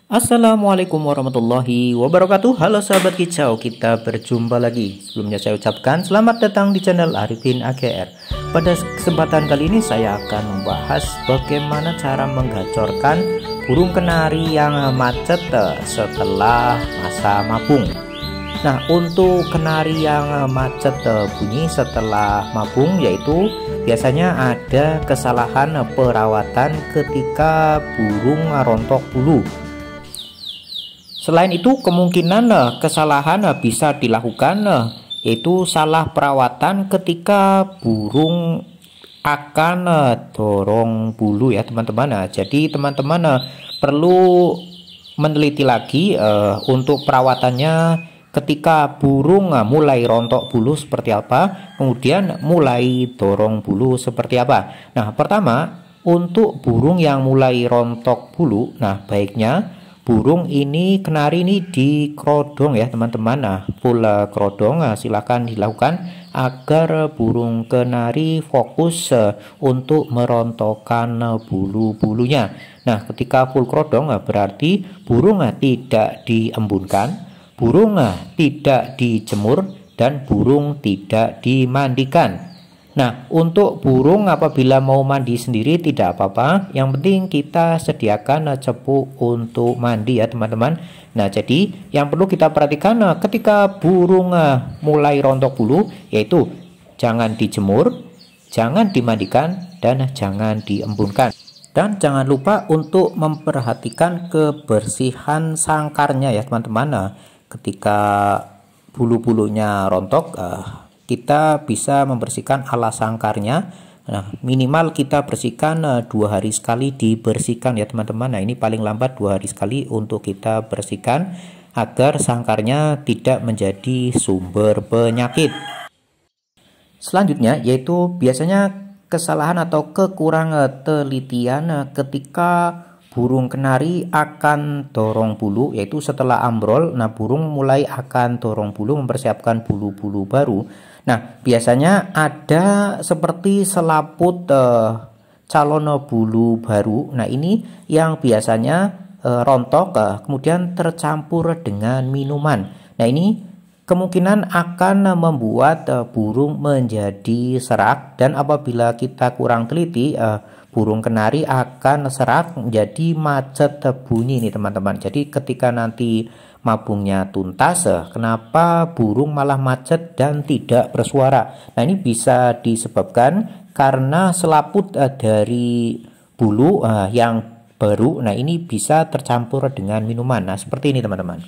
Assalamualaikum warahmatullahi wabarakatuh. Halo sahabat kicau, kita berjumpa lagi. Sebelumnya saya ucapkan selamat datang di channel Arifin AGR. Pada kesempatan kali ini saya akan membahas bagaimana cara menggacorkan burung kenari yang macet setelah masa mabung. Nah, untuk kenari yang macet bunyi setelah mabung, yaitu biasanya ada kesalahan perawatan ketika burung rontok bulu. Selain itu, kemungkinan kesalahan bisa dilakukan, yaitu salah perawatan ketika burung akan dorong bulu ya teman-teman. Jadi teman-teman perlu meneliti lagi untuk perawatannya ketika burung mulai rontok bulu seperti apa, kemudian mulai dorong bulu seperti apa. Nah, pertama untuk burung yang mulai rontok bulu, nah baiknya burung ini, kenari ini dikerodong ya teman-teman. Nah, full kerodong silakan dilakukan agar burung kenari fokus untuk merontokkan bulu-bulunya. Nah, ketika full kerodong berarti burung tidak diembunkan, burung tidak dijemur, dan burung tidak dimandikan. Nah, untuk burung apabila mau mandi sendiri tidak apa-apa, yang penting kita sediakan cepu untuk mandi ya teman-teman. Nah, jadi yang perlu kita perhatikan ketika burung mulai rontok bulu, yaitu jangan dijemur, jangan dimandikan, dan jangan diembunkan. Dan jangan lupa untuk memperhatikan kebersihan sangkarnya ya teman-teman. Nah, ketika bulu-bulunya rontok, kita bisa membersihkan alas sangkarnya. Nah, minimal kita bersihkan 2 hari sekali dibersihkan ya teman-teman. Nah, ini paling lambat 2 hari sekali untuk kita bersihkan agar sangkarnya tidak menjadi sumber penyakit. Selanjutnya yaitu biasanya kesalahan atau kekurang telitian ketika burung kenari akan dorong bulu, yaitu setelah ambrol. Nah, burung mulai akan dorong bulu, mempersiapkan bulu-bulu baru. Nah, biasanya ada seperti selaput calon bulu baru. Nah, ini yang biasanya rontok kemudian tercampur dengan minuman. Nah, ini kemungkinan akan membuat burung menjadi serak, dan apabila kita kurang teliti, burung kenari akan serak menjadi macet bunyi nih teman-teman. Jadi ketika nanti mabungnya tuntas, kenapa burung malah macet dan tidak bersuara? Nah, ini bisa disebabkan karena selaput dari bulu yang baru, nah ini bisa tercampur dengan minuman. Nah, seperti ini teman-teman.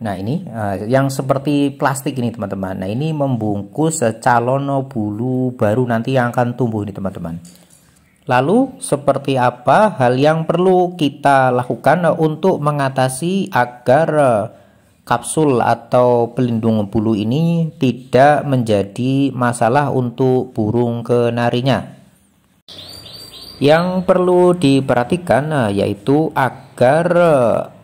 Nah, ini yang seperti plastik ini teman-teman. Nah, ini membungkus calon bulu baru nanti yang akan tumbuh nih teman-teman. Lalu seperti apa hal yang perlu kita lakukan untuk mengatasi agar kapsul atau pelindung bulu ini tidak menjadi masalah untuk burung kenarinya? Yang perlu diperhatikan yaitu agar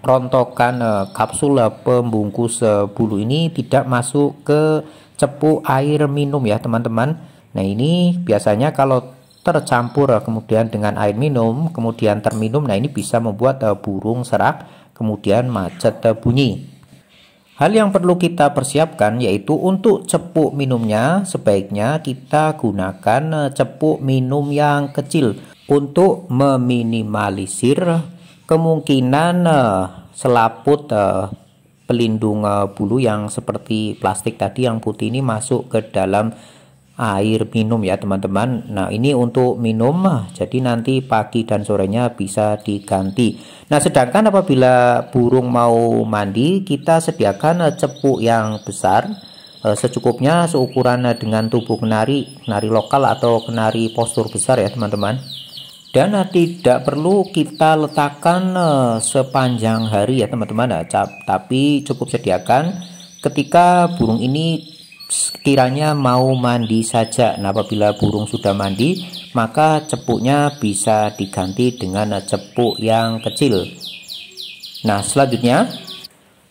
rontokan kapsul pembungkus bulu ini tidak masuk ke cepu air minum ya teman-teman. Nah, ini biasanya kalau tercampur kemudian dengan air minum kemudian terminum, nah ini bisa membuat burung serak kemudian macet bunyi. Hal yang perlu kita persiapkan yaitu untuk cepu minumnya sebaiknya kita gunakan cepu minum yang kecil untuk meminimalisir kemungkinan selaput pelindung bulu yang seperti plastik tadi yang putih ini masuk ke dalam air minum ya teman-teman. Nah, ini untuk minum, jadi nanti pagi dan sorenya bisa diganti. Nah, sedangkan apabila burung mau mandi, kita sediakan cepu yang besar secukupnya, seukuran dengan tubuh kenari lokal atau kenari postur besar ya teman-teman. Dan tidak perlu kita letakkan sepanjang hari ya teman-teman, tapi cukup sediakan ketika burung ini sekiranya mau mandi saja. Nah, apabila burung sudah mandi, maka cepuknya bisa diganti dengan cepuk yang kecil. Nah, selanjutnya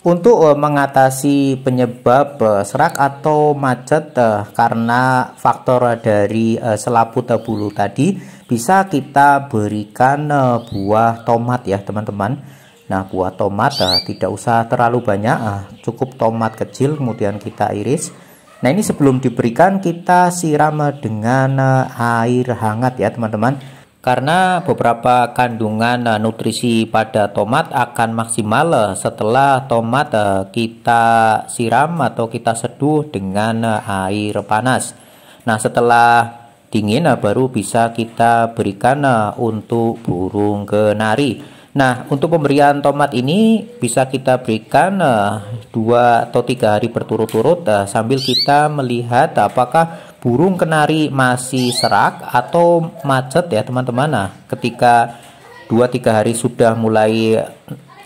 untuk mengatasi penyebab serak atau macet karena faktor dari selaput bulu tadi, bisa kita berikan buah tomat ya teman-teman. Nah, buah tomat tidak usah terlalu banyak, cukup tomat kecil kemudian kita iris. Nah, ini sebelum diberikan kita siram dengan air hangat ya teman-teman, karena beberapa kandungan nutrisi pada tomat akan maksimal setelah tomat kita siram atau kita seduh dengan air panas. Nah, setelah dingin baru bisa kita berikan untuk burung kenari. Nah, untuk pemberian tomat ini bisa kita berikan 2 atau 3 hari berturut-turut sambil kita melihat apakah burung kenari masih serak atau macet ya teman-teman. Nah, ketika 2-3 hari sudah mulai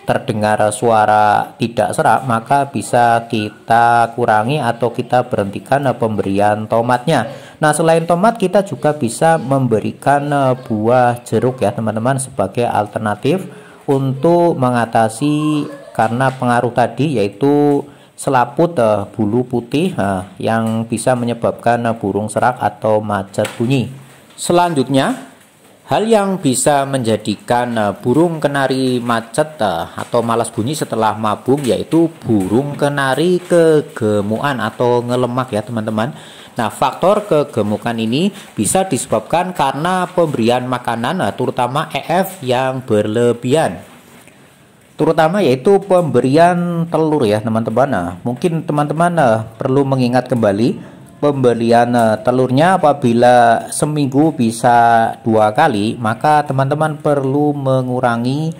terdengar suara tidak serak, maka bisa kita kurangi atau kita berhentikan pemberian tomatnya. Nah, selain tomat kita juga bisa memberikan buah jeruk ya teman-teman sebagai alternatif untuk mengatasi karena pengaruh tadi, yaitu selaput bulu putih yang bisa menyebabkan burung serak atau macet bunyi. Selanjutnya, hal yang bisa menjadikan burung kenari macet atau malas bunyi setelah mabung yaitu burung kenari kegemukan atau ngelemak ya teman-teman. Nah, faktor kegemukan ini bisa disebabkan karena pemberian makanan terutama EF yang berlebihan. Terutama yaitu pemberian telur ya teman-teman. Nah, mungkin teman-teman perlu mengingat kembali pemberian telurnya apabila seminggu bisa 2 kali, maka teman-teman perlu mengurangi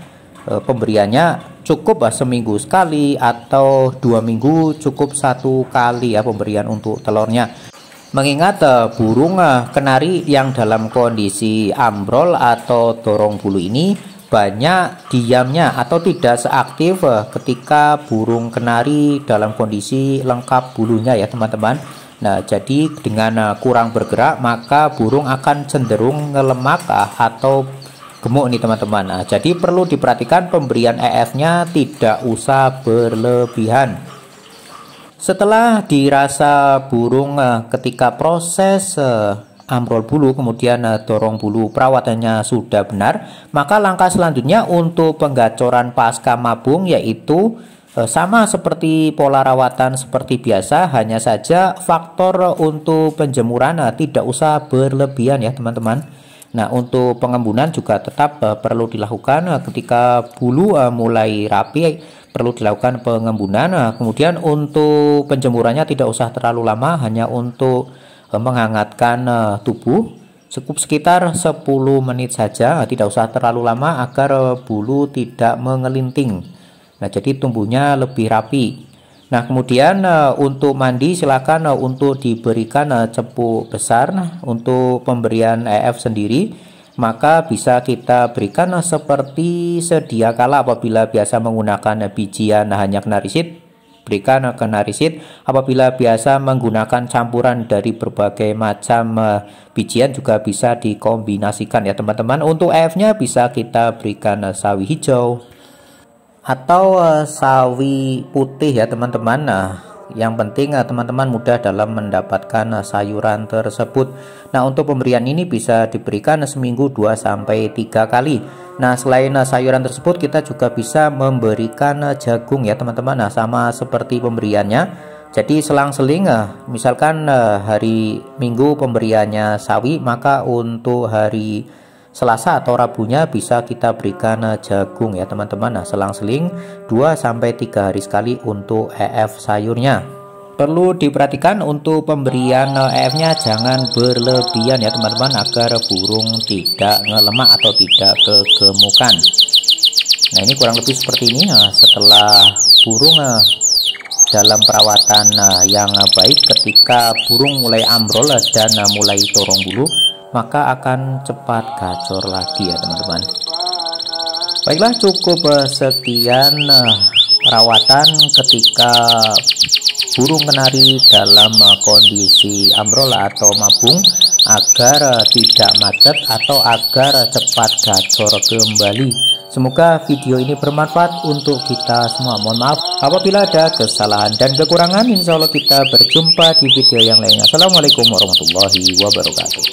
pemberiannya cukup seminggu sekali atau 2 minggu cukup 1 kali ya pemberian untuk telurnya. Mengingat burung kenari yang dalam kondisi ambrol atau dorong bulu ini banyak diamnya atau tidak seaktif ketika burung kenari dalam kondisi lengkap bulunya ya teman-teman. Nah, jadi dengan kurang bergerak maka burung akan cenderung ngelemak atau gemuk nih teman-teman. Nah, jadi perlu diperhatikan pemberian EF-nya tidak usah berlebihan. Setelah dirasa burung ketika proses ambrol bulu kemudian dorong bulu perawatannya sudah benar, maka langkah selanjutnya untuk penggacoran pasca mabung yaitu sama seperti pola rawatan seperti biasa, hanya saja faktor untuk penjemuran tidak usah berlebihan ya teman-teman. Nah, untuk pengembunan juga tetap perlu dilakukan ketika bulu mulai rapi, perlu dilakukan pengembunan. Kemudian untuk penjemurannya tidak usah terlalu lama, hanya untuk menghangatkan tubuh cukup sekitar 10 menit saja, tidak usah terlalu lama agar bulu tidak mengelinting. Nah, jadi tumbuhnya lebih rapi. Nah, kemudian untuk mandi silakan untuk diberikan cepu besar. Untuk pemberian EF sendiri maka bisa kita berikan seperti sedia kala. Apabila biasa menggunakan bijian hanya kenarisid, berikan kenarisid. Apabila biasa menggunakan campuran dari berbagai macam bijian juga bisa dikombinasikan ya teman-teman. Untuk EF-nya bisa kita berikan sawi hijau atau sawi putih ya teman-teman. Nah, yang penting teman-teman mudah dalam mendapatkan sayuran tersebut. Nah, untuk pemberian ini bisa diberikan seminggu 2-3 kali. Nah, selain sayuran tersebut kita juga bisa memberikan jagung ya teman-teman. Nah, sama seperti pemberiannya, jadi selang-seling misalkan hari Minggu pemberiannya sawi, maka untuk hari Selasa atau Rabunya bisa kita berikan jagung ya teman-teman. Nah, selang-seling 2-3 hari sekali untuk EF sayurnya. Perlu diperhatikan untuk pemberian EF-nya jangan berlebihan ya teman-teman, agar burung tidak ngelemak atau tidak kegemukan. Nah, ini kurang lebih seperti ini. Setelah burung dalam perawatan yang baik, ketika burung mulai ambrol dan mulai dorong bulu, maka akan cepat gacor lagi ya teman-teman. Baiklah, cukup sekian perawatan ketika burung kenari dalam kondisi ambrol atau mabung agar tidak macet atau agar cepat gacor kembali. Semoga video ini bermanfaat untuk kita semua. Mohon maaf apabila ada kesalahan dan kekurangan. Insya Allah kita berjumpa di video yang lainnya. Assalamualaikum warahmatullahi wabarakatuh.